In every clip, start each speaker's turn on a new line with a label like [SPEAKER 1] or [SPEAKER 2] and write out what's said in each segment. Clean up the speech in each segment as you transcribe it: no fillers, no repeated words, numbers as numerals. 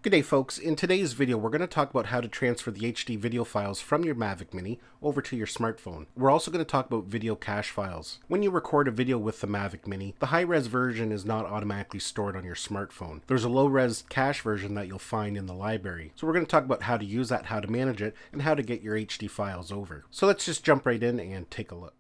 [SPEAKER 1] Good day folks, in today's video we're going to talk about how to transfer the HD video files from your Mavic Mini over to your smartphone. We're also going to talk about video cache files. When you record a video with the Mavic Mini, the high-res version is not automatically stored on your smartphone. There's a low-res cache version that you'll find in the library. So we're going to talk about how to use that, how to manage it, and how to get your HD files over. So let's just jump right in and take a look.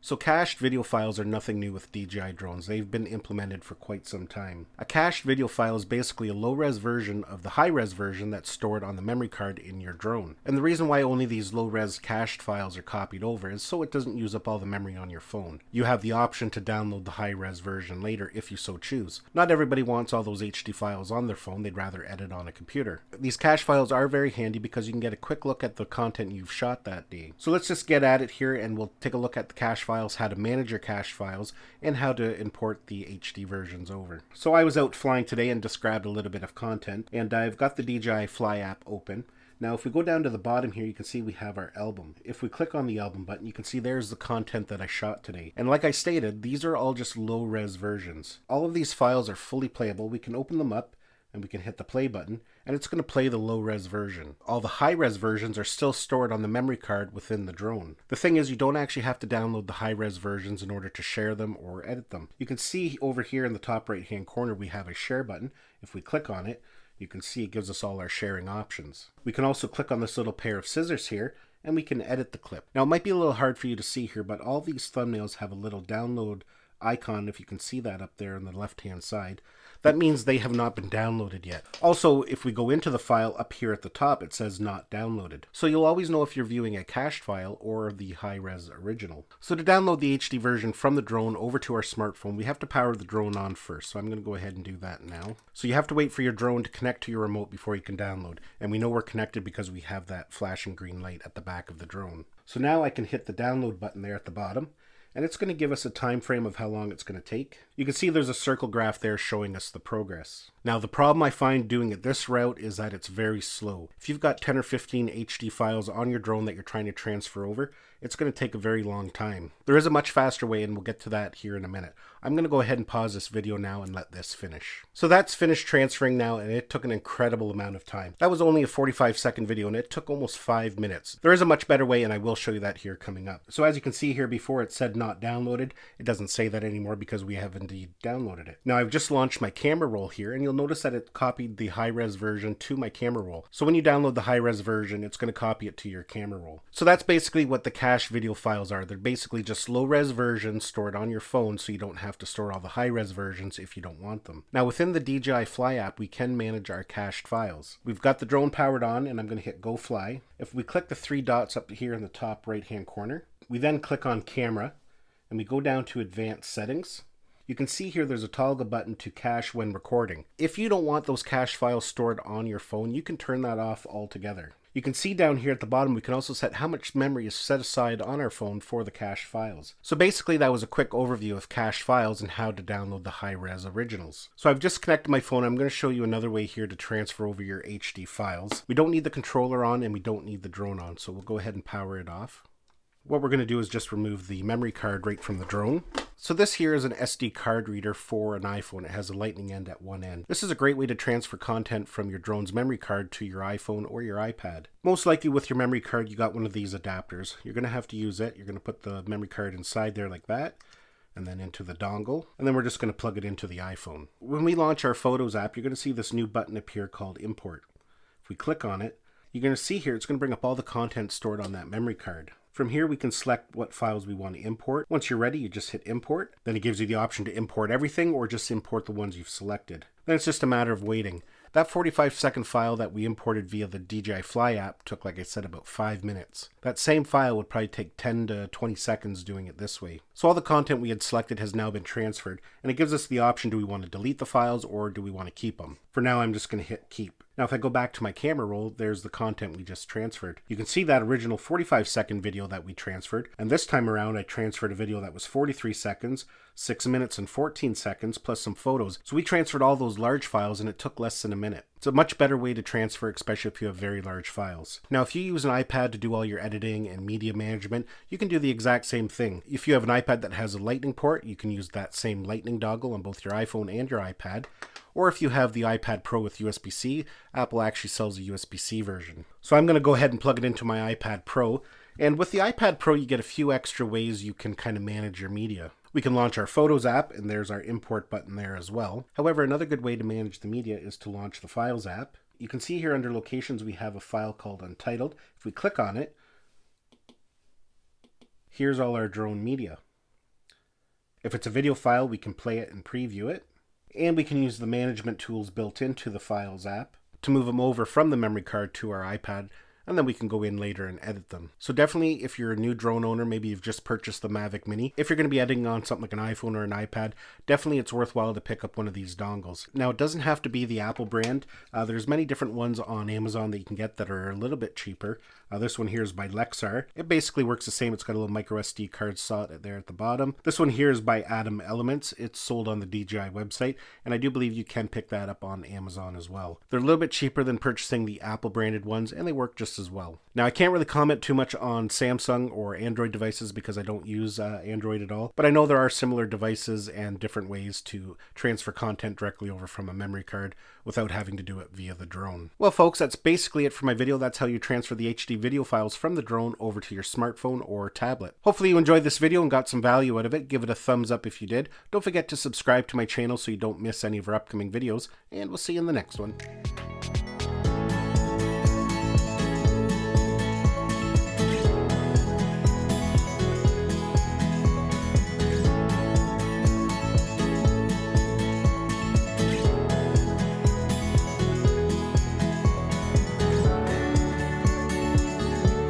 [SPEAKER 1] So cached video files are nothing new with DJI drones. They've been implemented for quite some time. A cached video file is basically a low-res version of the high-res version that's stored on the memory card in your drone. And the reason why only these low-res cached files are copied over is so it doesn't use up all the memory on your phone. You have the option to download the high-res version later if you so choose. Not everybody wants all those HD files on their phone, they'd rather edit on a computer. These cache files are very handy because you can get a quick look at the content you've shot that day. So let's just get at it here and we'll take a look at the cache files, how to manage your cache files, and how to import the HD versions over. So I was out flying today and just grabbed a little bit of content, and I've got the DJI Fly app open. Now if we go down to the bottom here, you can see we have our album. If we click on the album button, you can see there's the content that I shot today. And like I stated, these are all just low-res versions. All of these files are fully playable. We can open them up and we can hit the play button, and it's going to play the low-res version. All the high-res versions are still stored on the memory card within the drone. The thing is, you don't actually have to download the high-res versions in order to share them or edit them. You can see over here in the top right-hand corner we have a share button. If we click on it, you can see it gives us all our sharing options. We can also click on this little pair of scissors here, and we can edit the clip. Now it might be a little hard for you to see here, but all these thumbnails have a little download icon, if you can see that up there on the left hand side. That means they have not been downloaded yet. Also, if we go into the file up here at the top, it says not downloaded. So you'll always know if you're viewing a cached file or the high-res original. So to download the HD version from the drone over to our smartphone, we have to power the drone on first. So I'm going to go ahead and do that now. So you have to wait for your drone to connect to your remote before you can download. And we know we're connected because we have that flashing green light at the back of the drone. So now I can hit the download button there at the bottom, and it's going to give us a time frame of how long it's going to take. You can see there's a circle graph there showing us the progress. Now the problem I find doing it this route is that it's very slow. If you've got 10 or 15 HD files on your drone that you're trying to transfer over, it's going to take a very long time. There is a much faster way, and we'll get to that here in a minute. I'm going to go ahead and pause this video now and let this finish. So that's finished transferring now, and it took an incredible amount of time. That was only a 45-second video, and it took almost 5 minutes. There is a much better way, and I will show you that here coming up. So as you can see here, before it said not downloaded, it doesn't say that anymore because we have indeed downloaded it. Now I've just launched my camera roll here, and you'll notice that it copied the high-res version to my camera roll. So when you download the high-res version, it's going to copy it to your camera roll. So that's basically what the cache video files are. They're basically just low-res versions stored on your phone, so you don't have to store all the high-res versions if you don't want them. Now within the DJI Fly app, we can manage our cached files. We've got the drone powered on, and I'm going to hit Go Fly. If we click the three dots up here in the top right-hand corner, we then click on Camera, and we go down to Advanced Settings. You can see here there's a toggle button to cache when recording. If you don't want those cache files stored on your phone, you can turn that off altogether. You can see down here at the bottom, we can also set how much memory is set aside on our phone for the cache files. So basically that was a quick overview of cache files and how to download the high-res originals. So I've just connected my phone. I'm going to show you another way here to transfer over your HD files. We don't need the controller on and we don't need the drone on, so we'll go ahead and power it off. What we're going to do is just remove the memory card right from the drone. So this here is an SD card reader for an iPhone. It has a lightning end at one end. This is a great way to transfer content from your drone's memory card to your iPhone or your iPad. Most likely with your memory card, you got one of these adapters. You're going to have to use it. You're going to put the memory card inside there like that, and then into the dongle, and then we're just going to plug it into the iPhone. When we launch our Photos app, you're going to see this new button appear called Import. If we click on it, you're going to see here it's going to bring up all the content stored on that memory card. From here, we can select what files we want to import. Once you're ready, you just hit import. Then it gives you the option to import everything or just import the ones you've selected. Then it's just a matter of waiting. That 45-second file that we imported via the DJI Fly app took, like I said, about 5 minutes. That same file would probably take 10 to 20 seconds doing it this way. So all the content we had selected has now been transferred, and it gives us the option, do we want to delete the files or do we want to keep them? For now, I'm just going to hit keep. Now, if I go back to my camera roll, there's the content we just transferred. You can see that original 45-second video that we transferred, and this time around, I transferred a video that was 43 seconds, 6 minutes and 14 seconds, plus some photos. So we transferred all those large files, and it took less than a minute. It's a much better way to transfer, especially if you have very large files. Now, if you use an iPad to do all your editing and media management, you can do the exact same thing. If you have an iPad that has a lightning port, you can use that same lightning dongle on both your iPhone and your iPad. Or if you have the iPad Pro with USB-C, Apple actually sells a USB-C version. So I'm going to go ahead and plug it into my iPad Pro. And with the iPad Pro, you get a few extra ways you can kind of manage your media. We can launch our Photos app, and there's our import button there as well. However, another good way to manage the media is to launch the Files app. You can see here under Locations, we have a file called Untitled. If we click on it, here's all our drone media. If it's a video file, we can play it and preview it. And we can use the management tools built into the Files app to move them over from the memory card to our iPad, and then we can go in later and edit them. So definitely, if you're a new drone owner, maybe you've just purchased the Mavic Mini, if you're going to be editing on something like an iPhone or an iPad, definitely it's worthwhile to pick up one of these dongles. Now, it doesn't have to be the Apple brand. There's many different ones on Amazon that you can get that are a little bit cheaper. This one here is by Lexar. It basically works the same. It's got a little micro SD card slot there at the bottom. This one here is by Atom Elements. It's sold on the DJI website, and I do believe you can pick that up on Amazon as well. They're a little bit cheaper than purchasing the Apple branded ones, and they work just as well. Now, I can't really comment too much on Samsung or Android devices because I don't use Android at all, but I know there are similar devices and different ways to transfer content directly over from a memory card without having to do it via the drone. Well, folks, that's basically it for my video. That's how you transfer the HD video files from the drone over to your smartphone or tablet. Hopefully you enjoyed this video and got some value out of it. Give it a thumbs up if you did. Don't forget to subscribe to my channel so you don't miss any of our upcoming videos, and we'll see you in the next one.